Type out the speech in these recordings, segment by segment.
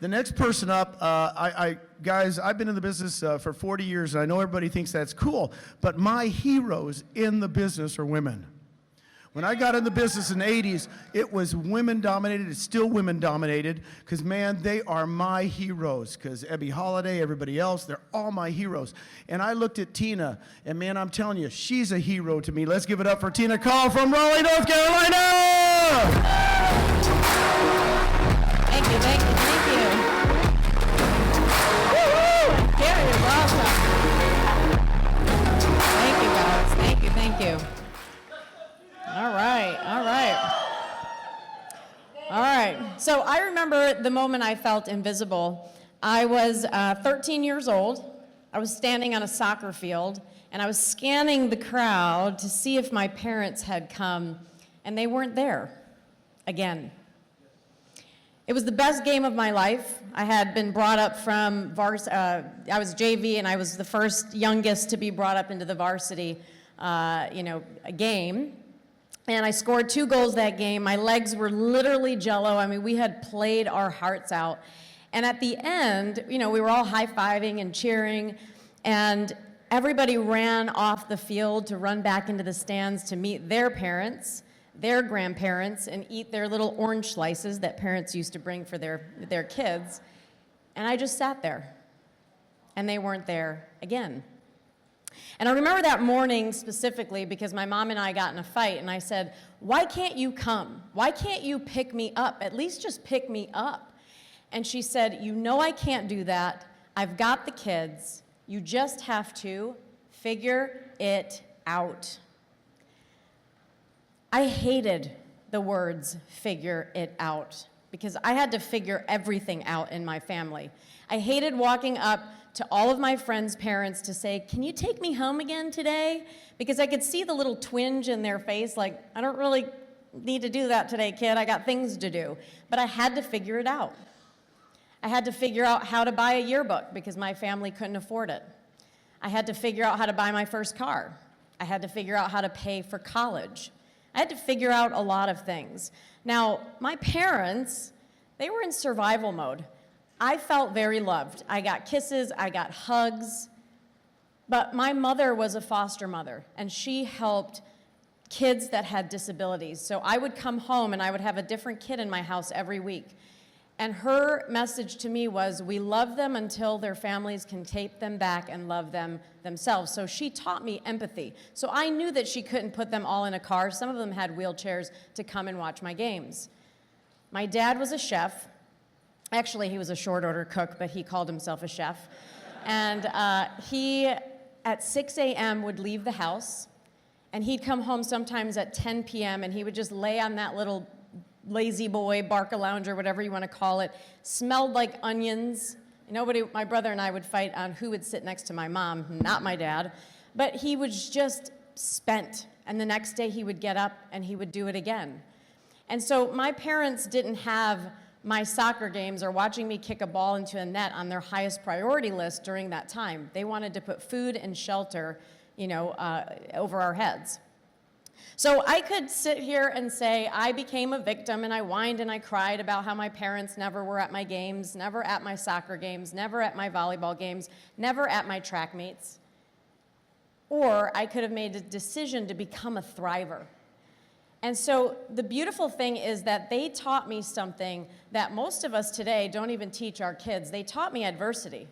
The next person up, guys, I've been in the business for 40 years, and I know everybody thinks that's cool, but my heroes in the business are women. When I got in the business in the 80s, it was women-dominated. It's still women-dominated because, man, they are my heroes because Ebby Holiday, everybody else, they're all my heroes. And I looked at Tina, and, man, I'm telling you, she's a hero to me. Let's give it up for Tina Caul from Raleigh, North Carolina! Thank you, thank you, thank you. Woo-hoo! Carrie is awesome. Thank you, guys. Thank you, thank you. All right, all right. All right, so I remember the moment I felt invisible. I was 13 years old. I was standing on a soccer field, and I was scanning the crowd to see if my parents had come, and they weren't there again. It was the best game of my life. I had been brought up from I was JV, and I was the first youngest to be brought up into the varsity, game. And I scored 2 goals that game. My legs were literally jello. I mean, we had played our hearts out. And at the end, we were all high-fiving and cheering, and everybody ran off the field to run back into the stands to meet their parents, their grandparents, and eat their little orange slices that parents used to bring for their kids. And I just sat there, and they weren't there again. And I remember that morning specifically because my mom and I got in a fight, and I said, "Why can't you come? Why can't you pick me up? At least just pick me up." And she said, "You know I can't do that. I've got the kids. You just have to figure it out." I hated the words "figure it out" because I had to figure everything out in my family. I hated walking up to all of my friends' parents to say, "Can you take me home again today?" Because I could see the little twinge in their face, like, "I don't really need to do that today, kid. I got things to do." But I had to figure it out. I had to figure out how to buy a yearbook because my family couldn't afford it. I had to figure out how to buy my first car. I had to figure out how to pay for college. I had to figure out a lot of things. Now, my parents, they were in survival mode. I felt very loved. I got kisses, I got hugs, but my mother was a foster mother, and she helped kids that had disabilities. So I would come home, and I would have a different kid in my house every week. And her message to me was, we love them until their families can take them back and love them themselves. So she taught me empathy. So I knew that she couldn't put them all in a car. Some of them had wheelchairs to come and watch my games. My dad was a chef. Actually, he was a short order cook, but he called himself a chef. And he, at 6 a.m., would leave the house, and he'd come home sometimes at 10 p.m., and he would just lay on that little lazy boy, Barca-Lounger, whatever you want to call it, smelled like onions. My brother and I would fight on who would sit next to my mom, not my dad. But he was just spent, and the next day he would get up and he would do it again. And so my parents didn't have my soccer games or watching me kick a ball into a net on their highest priority list during that time. They wanted to put food and shelter, over our heads. So I could sit here and say I became a victim, and I whined and I cried about how my parents never were at my games, never at my soccer games, never at my volleyball games, never at my track meets. Or I could have made a decision to become a thriver. And so the beautiful thing is that they taught me something that most of us today don't even teach our kids. They taught me adversity.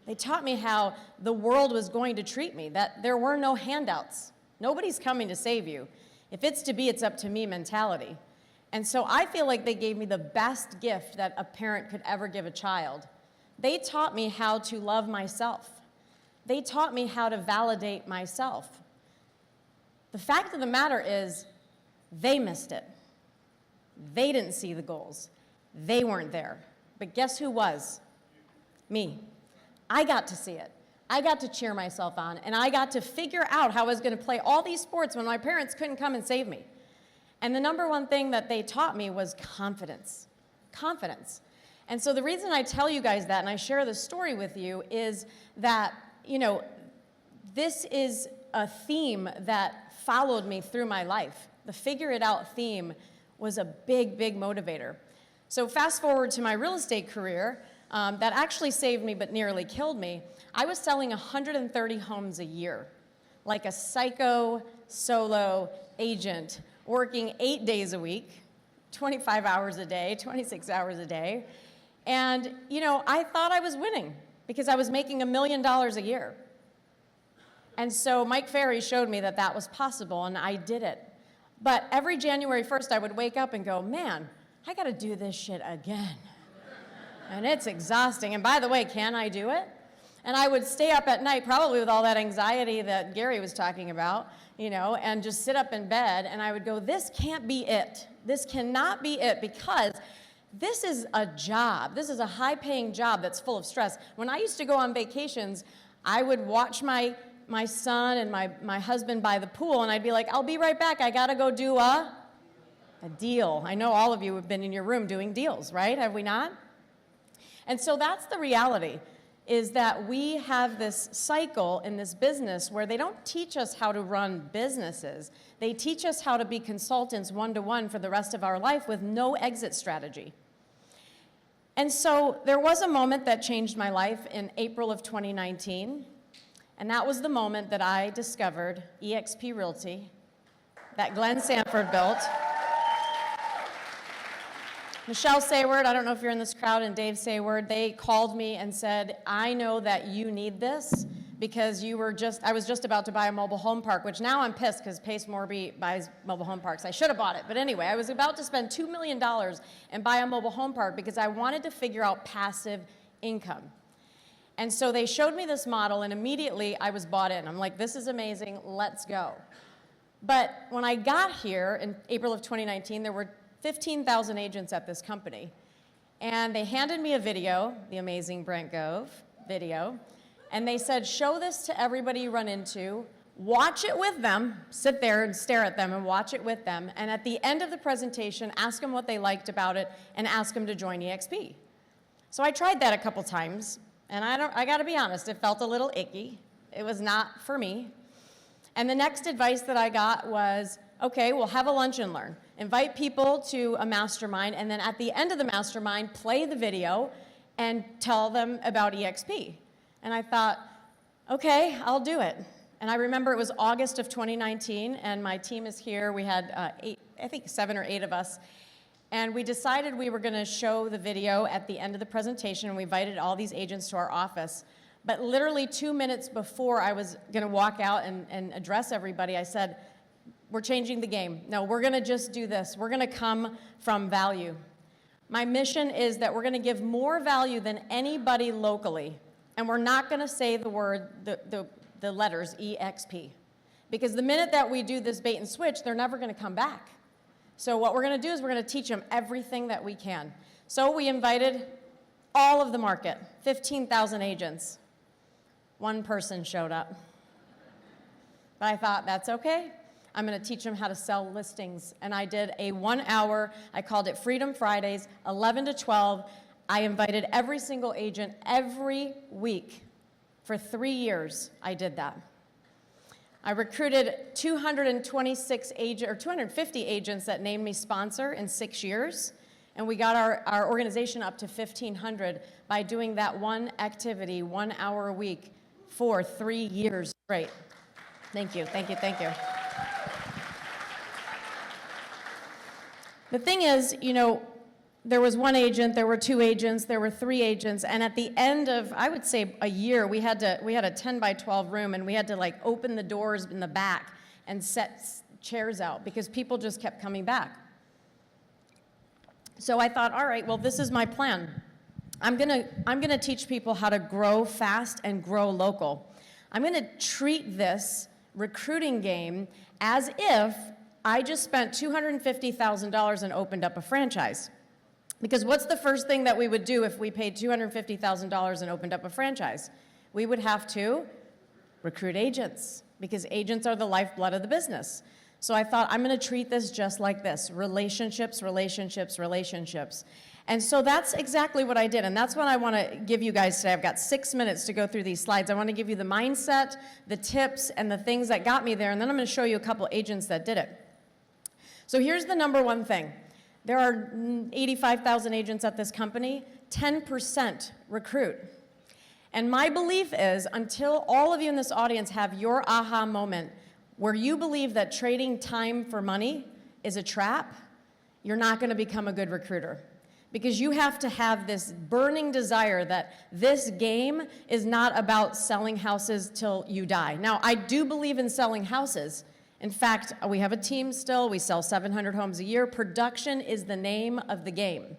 They taught me how the world was going to treat me, that there were no handouts. Nobody's coming to save you. If it's to be, it's up to me mentality. And so I feel like they gave me the best gift that a parent could ever give a child. They taught me how to love myself. They taught me how to validate myself. The fact of the matter is, they missed it. They didn't see the goals. They weren't there. But guess who was? Me. I got to see it. I got to cheer myself on, and I got to figure out how I was going to play all these sports when my parents couldn't come and save me. And the number one thing that they taught me was confidence. Confidence. And so the reason I tell you guys that, and I share this story with you, is that, this is a theme that followed me through my life. The figure it out theme was a big, big motivator. So fast forward to my real estate career, that actually saved me but nearly killed me. I was selling 130 homes a year, like a psycho solo agent, working 8 days a week, 25 hours a day, 26 hours a day. And, you know, I thought I was winning because I was making $1 million a year. And so Mike Ferry showed me that that was possible, and I did it. But every January 1st, I would wake up and go, man, I gotta do this shit again. And it's exhausting. And by the way, can I do it? And I would stay up at night, probably with all that anxiety that Gary was talking about, you know, and just sit up in bed, and I would go, this can't be it. This cannot be it, because this is a job. This is a high-paying job that's full of stress. When I used to go on vacations, I would watch my son and my husband by the pool, and I'd be like, I'll be right back. I gotta go do a deal. I know all of you have been in your room doing deals, right? Have we not? And so that's the reality, is that we have this cycle in this business where they don't teach us how to run businesses. They teach us how to be consultants one-to-one for the rest of our life with no exit strategy. And so there was a moment that changed my life in April of 2019, and that was the moment that I discovered eXp Realty, that Glenn Sanford built. Michelle Sayward, I don't know if you're in this crowd, and Dave Sayward, they called me and said, I know that you need this because I was just about to buy a mobile home park, which now I'm pissed because Pace Morby buys mobile home parks. I should have bought it. But anyway, I was about to spend $2 million and buy a mobile home park because I wanted to figure out passive income. And so they showed me this model, and immediately I was bought in. I'm like, this is amazing, let's go. But when I got here in April of 2019, there were 15,000 agents at this company. And they handed me a video, the amazing Brent Gove video, and they said, show this to everybody you run into, watch it with them, sit there and stare at them and watch it with them, and at the end of the presentation, ask them what they liked about it and ask them to join eXp. So I tried that a couple times, and I gotta be honest, it felt a little icky. It was not for me. And the next advice that I got was, okay, we'll have a lunch and learn. Invite people to a mastermind, and then at the end of the mastermind, play the video and tell them about eXp. And I thought, okay, I'll do it. And I remember it was August of 2019, and my team is here. We had I think 7 or 8 of us. And we decided we were gonna show the video at the end of the presentation, and we invited all these agents to our office. But literally 2 minutes before I was gonna walk out and address everybody, I said, we're changing the game. No, we're gonna just do this. We're gonna come from value. My mission is that we're gonna give more value than anybody locally, and we're not gonna say the word, the letters EXP. Because the minute that we do this bait and switch, they're never gonna come back. So what we're gonna do is we're gonna teach them everything that we can. So we invited all of the market, 15,000 agents. One person showed up. But I thought, that's okay. I'm gonna teach them how to sell listings. And I did a 1 hour, I called it Freedom Fridays, 11 to 12. I invited every single agent every week. For 3 years, I did that. I recruited 250 agents that named me sponsor in 6 years. And we got our organization up to 1,500 by doing that one activity, 1 hour a week for 3 years straight. Thank you, thank you, thank you. The thing is, you know, there was one agent, there were 2 agents, there were 3 agents, and at the end of, I would say, a year, we had a 10 by 12 room, and we had to like open the doors in the back and set chairs out because people just kept coming back. So I thought, all right, well, this is my plan. I'm gonna teach people how to grow fast and grow local. I'm gonna treat this recruiting game as if I just spent $250,000 and opened up a franchise. Because what's the first thing that we would do if we paid $250,000 and opened up a franchise? We would have to recruit agents, because agents are the lifeblood of the business. So I thought, I'm gonna treat this just like this, relationships, relationships, relationships. And so that's exactly what I did, and that's what I wanna give you guys today. I've got 6 minutes to go through these slides. I wanna give you the mindset, the tips, and the things that got me there, and then I'm gonna show you a couple agents that did it. So here's the number one thing. There are 85,000 agents at this company. 10% recruit. And my belief is, until all of you in this audience have your aha moment where you believe that trading time for money is a trap, you're not going to become a good recruiter. Because you have to have this burning desire that this game is not about selling houses till you die. Now, I do believe in selling houses. In fact, we have a team still. We sell 700 homes a year. Production is the name of the game.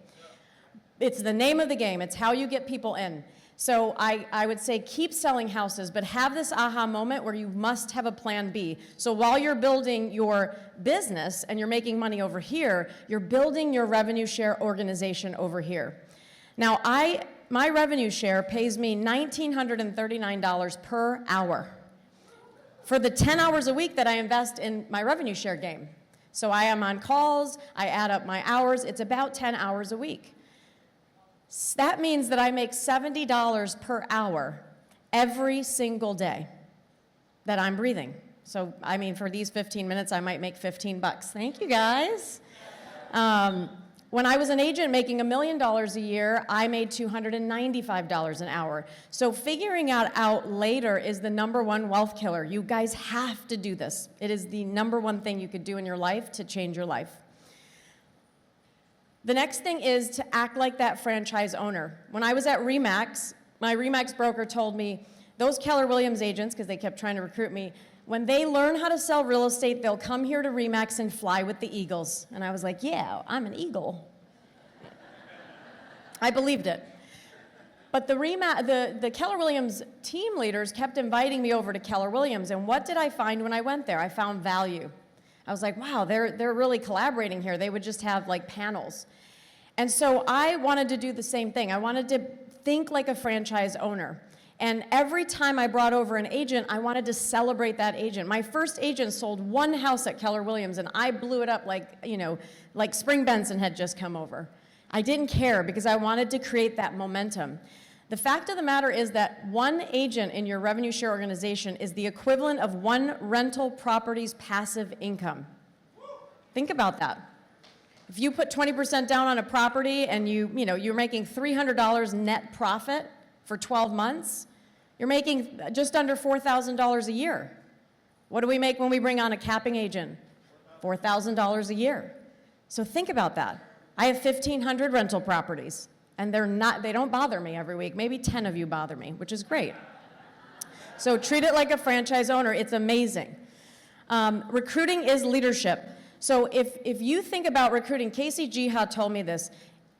It's the name of the game. It's how you get people in. So I would say keep selling houses, but have this aha moment where you must have a plan B. So while you're building your business and you're making money over here, you're building your revenue share organization over here. Now, my revenue share pays me $1,939 per hour for the 10 hours a week that I invest in my revenue share game. So I am on calls, I add up my hours, it's about 10 hours a week. That means that I make $70 per hour every single day that I'm breathing. So, I mean, for these 15 minutes, I might make 15 bucks. Thank you, guys. When I was an agent making $1 million a year, I made $295 an hour. So figuring out later is the #1 wealth killer. You guys have to do this. It is the #1 thing you could do in your life to change your life. The next thing is to act like that franchise owner. When I was at RE/MAX, my RE/MAX broker told me, those Keller Williams agents, because they kept trying to recruit me, when they learn how to sell real estate, they'll come here to RE/MAX and fly with the Eagles. And I was like, yeah, I'm an Eagle. I believed it. But the Keller Williams team leaders kept inviting me over to Keller Williams, and what did I find when I went there? I found value. I was like, wow, they're really collaborating here. They would just have like panels. And so I wanted to do the same thing. I wanted to think like a franchise owner. And every time I brought over an agent, I wanted to celebrate that agent. My first agent sold 1 house at Keller Williams, and I blew it up like, like Spring Benson had just come over. I didn't care because I wanted to create that momentum. The fact of the matter is that 1 agent in your revenue share organization is the equivalent of 1 rental property's passive income. Think about that. If you put 20% down on a property and you're making $300 net profit for 12 months, you're making just under $4,000 a year. What do we make when we bring on a capping agent? $4,000 a year. So think about that. I have 1,500 rental properties. And they don't bother me every week. Maybe 10 of you bother me, which is great. So treat it like a franchise owner. It's amazing. Recruiting is leadership. So if you think about recruiting, Casey Jihad told me this.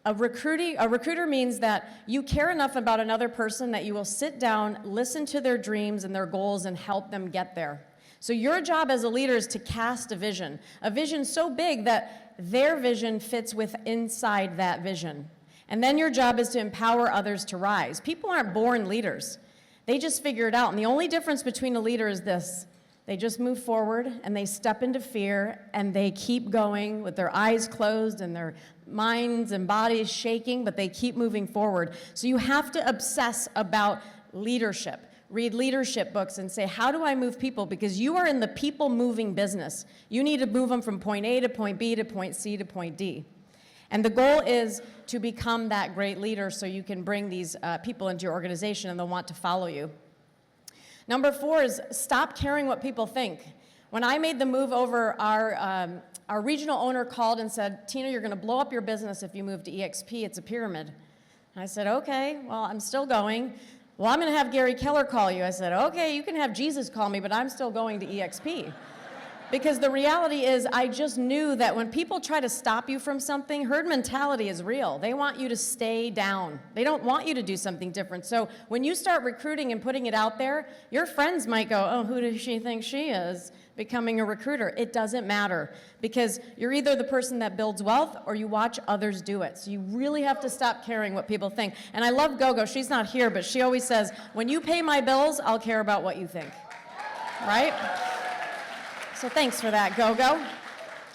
A recruiter means that you care enough about another person that you will sit down, listen to their dreams and their goals, and help them get there. So your job as a leader is to cast a vision so big that their vision fits inside that vision. And then your job is to empower others to rise. People aren't born leaders. They just figure it out. And the only difference between a leader is this. They just move forward and they step into fear and they keep going with their eyes closed and their minds and bodies shaking, but they keep moving forward. So you have to obsess about leadership. Read leadership books and say, how do I move people? Because you are in the people moving business. You need to move them from point A to point B to point C to point D. And the goal is to become that great leader so you can bring these people into your organization and they'll want to follow you. #4 is stop caring what people think. When I made the move over, our regional owner called and said, Tina, you're going to blow up your business if you move to EXP. It's a pyramid. And I said, okay, well, I'm still going. Well, I'm going to have Gary Keller call you. I said, okay, you can have Jesus call me, but I'm still going to EXP. Because the reality is, I just knew that when people try to stop you from something, herd mentality is real. They want you to stay down. They don't want you to do something different. So when you start recruiting and putting it out there, your friends might go, oh, who does she think she is, becoming a recruiter? It doesn't matter, because you're either the person that builds wealth or you watch others do it. So you really have to stop caring what people think. And I love Gogo. She's not here, but she always says, when you pay my bills, I'll care about what you think. Right? So thanks for that, Gogo. All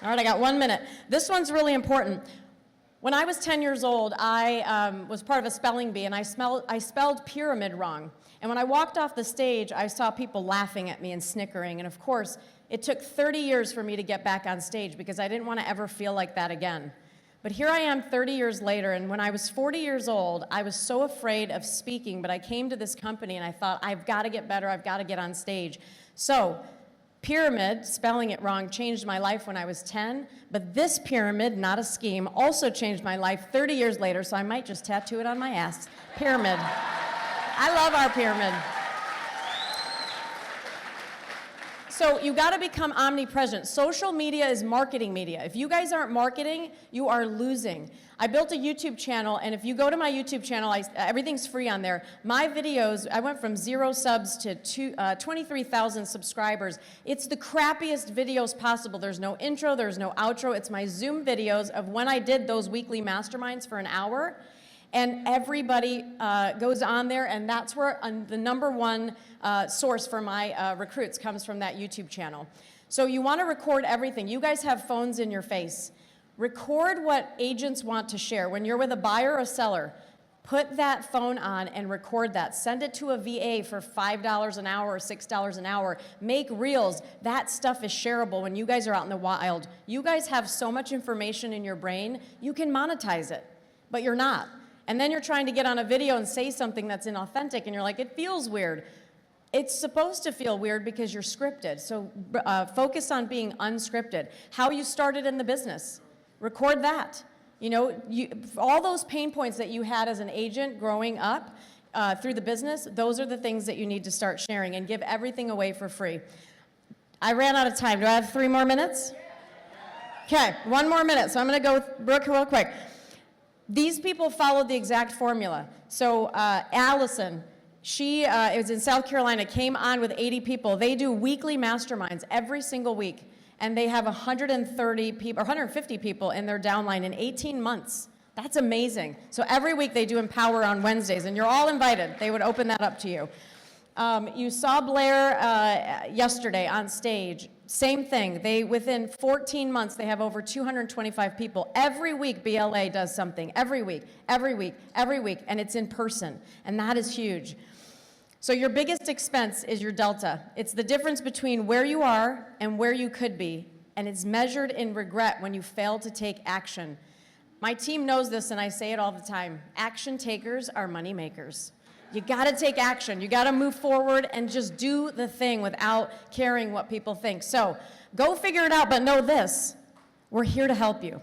right, I got 1 minute. This one's really important. When I was 10 years old, I was part of a spelling bee, and I spelled pyramid wrong. And when I walked off the stage, I saw people laughing at me and snickering. And of course, it took 30 years for me to get back on stage because I didn't want to ever feel like that again. But here I am 30 years later, and when I was 40 years old, I was so afraid of speaking, but I came to this company and I thought, I've got to get better, I've got to get on stage. So, pyramid, spelling it wrong, changed my life when I was 10, but this pyramid, not a scheme, also changed my life 30 years later, so I might just tattoo it on my ass. Pyramid. I love our pyramid. So you got to become omnipresent. Social media is marketing media. If you guys aren't marketing, you are losing. I built a YouTube channel, and if you go to my YouTube channel, everything's free on there. My videos, I went from 0 subs to 23,000 subscribers. It's the crappiest videos possible. There's no intro, there's no outro. It's my Zoom videos of when I did those weekly masterminds for an hour. And everybody goes on there, and that's where the #1 source for my recruits comes from, that YouTube channel. So you want to record everything. You guys have phones in your face. Record what agents want to share. When you're with a buyer or a seller, put that phone on and record that. Send it to a VA for $5 an hour or $6 an hour. Make reels. That stuff is shareable when you guys are out in the wild. You guys have so much information in your brain, you can monetize it, but you're not. And then you're trying to get on a video and say something that's inauthentic, and you're like, it feels weird. It's supposed to feel weird because you're scripted. So focus on being unscripted. How you started in the business. Record that. You know, all those pain points that you had as an agent growing up through the business, those are the things that you need to start sharing, and give everything away for free. I ran out of time. Do I have 3 more minutes? Okay, 1 more minute. So I'm going to go with Brooke real quick. These people followed the exact formula. So Allison, she was in South Carolina, came on with 80 people. They do weekly masterminds every single week, and they have 130 people, or 150 people in their downline in 18 months. That's amazing. So every week they do Empower on Wednesdays, and you're all invited. They would open that up to you. You saw Blair yesterday on stage. Same thing. Within 14 months, they have over 225 people. Every week, BLA does something. Every week, every week, every week, and it's in person, and that is huge. So your biggest expense is your delta. It's the difference between where you are and where you could be, and it's measured in regret when you fail to take action. My team knows this, and I say it all the time. Action takers are money makers. You gotta take action. You gotta move forward and just do the thing without caring what people think. So go figure it out, but know this, we're here to help you.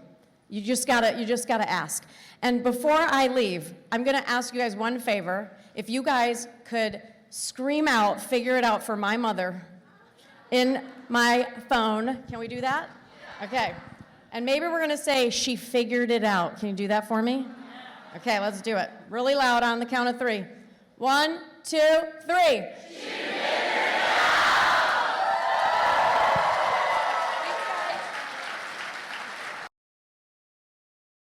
You just gotta ask. And before I leave, I'm gonna ask you guys one favor. If you guys could scream out, figure it out for my mother in my phone. Can we do that? Okay. And maybe we're gonna say, she figured it out. Can you do that for me? Okay, let's do it. Really loud on the count of 3. 1, 2, 3.